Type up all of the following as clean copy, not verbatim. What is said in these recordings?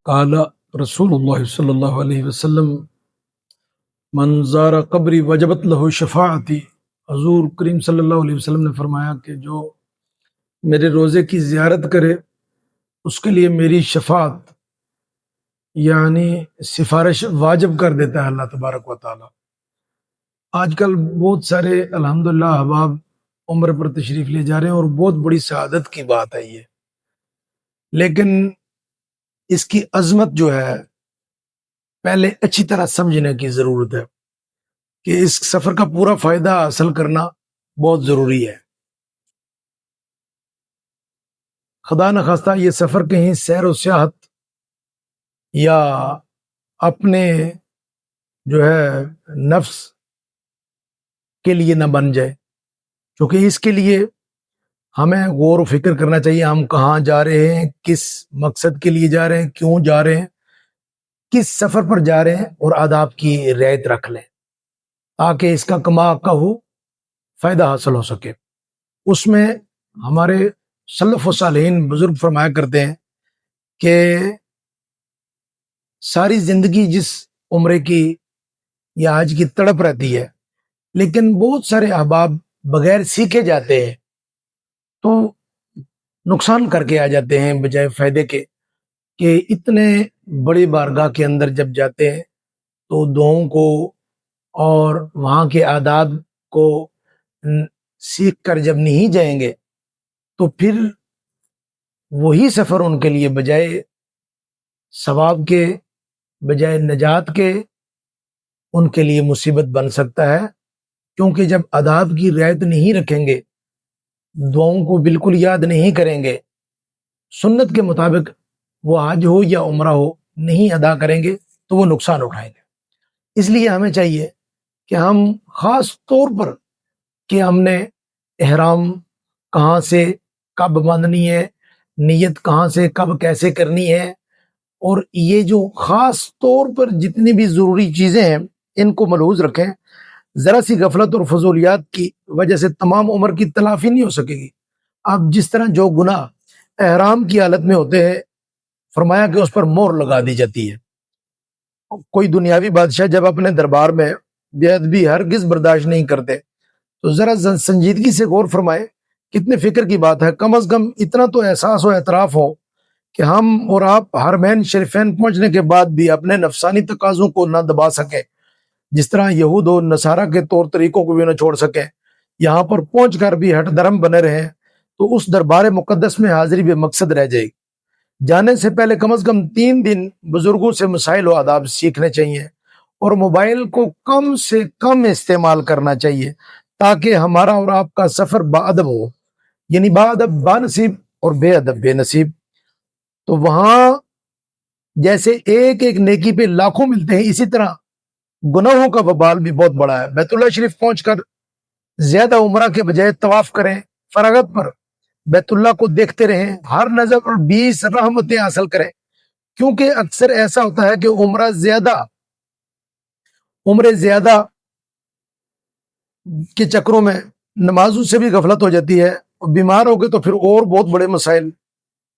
قال رسول اللہ صلی اللہ علیہ وسلم من زار قبری وجبت لہ شفاعتی۔ حضور کریم صلی اللہ علیہ وسلم نے فرمایا کہ جو میرے روزے کی زیارت کرے اس کے لیے میری شفاعت یعنی سفارش واجب کر دیتا ہے اللہ تبارک و تعالی۔ آج کل بہت سارے الحمدللہ احباب عمر پر تشریف لے جا رہے ہیں اور بہت بڑی سعادت کی بات ہے یہ، لیکن اس کی عظمت جو ہے پہلے اچھی طرح سمجھنے کی ضرورت ہے کہ اس سفر کا پورا فائدہ حاصل کرنا بہت ضروری ہے۔ خدا نخواستہ یہ سفر کہیں سیر و سیاحت یا اپنے جو ہے نفس کے لیے نہ بن جائے، کیونکہ اس کے لیے ہمیں غور و فکر کرنا چاہیے ہم کہاں جا رہے ہیں، کس مقصد کے لیے جا رہے ہیں، کیوں جا رہے ہیں، کس سفر پر جا رہے ہیں، اور آداب کی رعایت رکھ لیں تاکہ اس کا کما کہو فائدہ حاصل ہو سکے۔ اس میں ہمارے سلف و صالحین بزرگ فرمایا کرتے ہیں کہ ساری زندگی جس عمرے کی یا حج کی تڑپ رہتی ہے، لیکن بہت سارے احباب بغیر سیکھے جاتے ہیں تو نقصان کر کے آ جاتے ہیں بجائے فائدے کے، کہ اتنے بڑی بارگاہ کے اندر جب جاتے ہیں تو دعاؤں کو اور وہاں کے آداب کو سیکھ کر جب نہیں جائیں گے تو پھر وہی سفر ان کے لیے بجائے ثواب کے، بجائے نجات کے، ان کے لیے مصیبت بن سکتا ہے، کیونکہ جب آداب کی رعایت نہیں رکھیں گے، دعاؤں کو بالکل یاد نہیں کریں گے، سنت کے مطابق وہ حج ہو یا عمرہ ہو نہیں ادا کریں گے تو وہ نقصان اٹھائیں گے۔ اس لیے ہمیں چاہیے کہ ہم خاص طور پر کہ ہم نے احرام کہاں سے کب باندھنی ہے، نیت کہاں سے کب کیسے کرنی ہے، اور یہ جو خاص طور پر جتنی بھی ضروری چیزیں ہیں ان کو ملحوظ رکھیں۔ ذرا سی غفلت اور فضولیات کی وجہ سے تمام عمر کی تلافی نہیں ہو سکے گی۔ اب جس طرح جو گناہ احرام کی حالت میں ہوتے ہیں، فرمایا کہ اس پر مہر لگا دی جاتی ہے۔ کوئی دنیاوی بادشاہ جب اپنے دربار میں بے ادبی ہرگز برداشت نہیں کرتے تو ذرا سنجیدگی سے غور فرمائے، کتنے فکر کی بات ہے، کم از کم اتنا تو احساس و اعتراف ہو کہ ہم اور آپ حرمین شریفین پہنچنے کے بعد بھی اپنے نفسانی تقاضوں کو نہ دبا سکیں، جس طرح یہود و نصارہ کے طور طریقوں کو بھی نہ چھوڑ سکیں، یہاں پر پہنچ کر بھی ہٹ درم بنے رہیں، تو اس دربار مقدس میں حاضری بے مقصد رہ جائے گی۔ جانے سے پہلے کم از کم 3 دن بزرگوں سے مسائل و آداب سیکھنے چاہیے، اور موبائل کو کم سے کم استعمال کرنا چاہیے تاکہ ہمارا اور آپ کا سفر با ادب ہو، یعنی با ادب با نصیب اور بے ادب بے نصیب۔ تو وہاں جیسے ایک ایک نیکی پہ لاکھوں ملتے ہیں، اسی طرح گناہوں کا وبال بھی بہت بڑا ہے۔ بیت اللہ شریف پہنچ کر زیادہ عمرہ کے بجائے طواف کریں، فراغت پر بیت اللہ کو دیکھتے رہیں، ہر نظر پر 20 رحمتیں حاصل کریں، کیونکہ اکثر ایسا ہوتا ہے کہ عمرے زیادہ کے چکروں میں نمازوں سے بھی غفلت ہو جاتی ہے، اور بیمار ہو گئے تو پھر اور بہت بڑے مسائل۔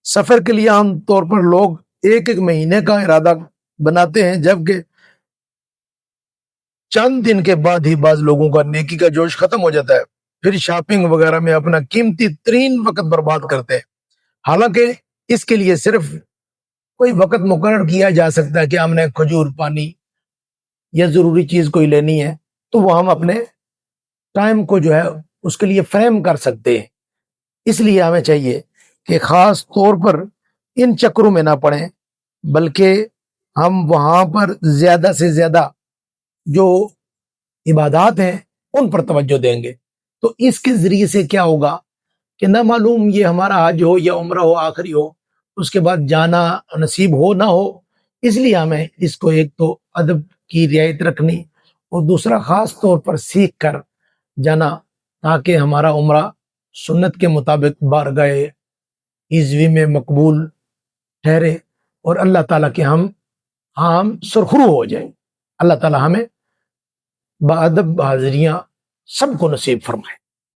سفر کے لیے عام طور پر لوگ ایک مہینے کا ارادہ بناتے ہیں، جبکہ چند دن کے بعد ہی بعض لوگوں کا نیکی کا جوش ختم ہو جاتا ہے، پھر شاپنگ وغیرہ میں اپنا قیمتی ترین وقت برباد کرتے ہیں۔ حالانکہ اس کے لیے صرف کوئی وقت مقرر کیا جا سکتا ہے کہ ہم نے کھجور، پانی یا ضروری چیز کوئی لینی ہے تو وہ ہم اپنے ٹائم کو جو ہے اس کے لیے فریم کر سکتے ہیں۔ اس لیے ہمیں چاہیے کہ خاص طور پر ان چکروں میں نہ پڑیں، بلکہ ہم وہاں پر زیادہ سے زیادہ جو عبادات ہیں ان پر توجہ دیں گے۔ تو اس کے ذریعے سے کیا ہوگا کہ نہ معلوم یہ ہمارا حج ہو یا عمرہ ہو آخری ہو، اس کے بعد جانا نصیب ہو نہ ہو۔ اس لیے ہمیں اس کو ایک تو ادب کی رعایت رکھنی، اور دوسرا خاص طور پر سیکھ کر جانا تاکہ ہمارا عمرہ سنت کے مطابق بارگاہ عزوی میں مقبول ٹھہرے، اور اللہ تعالیٰ کے ہم سرخرو ہو جائیں۔ اللہ تعالیٰ ہمیں با ادب حاضریاں سب کو نصیب فرمائے۔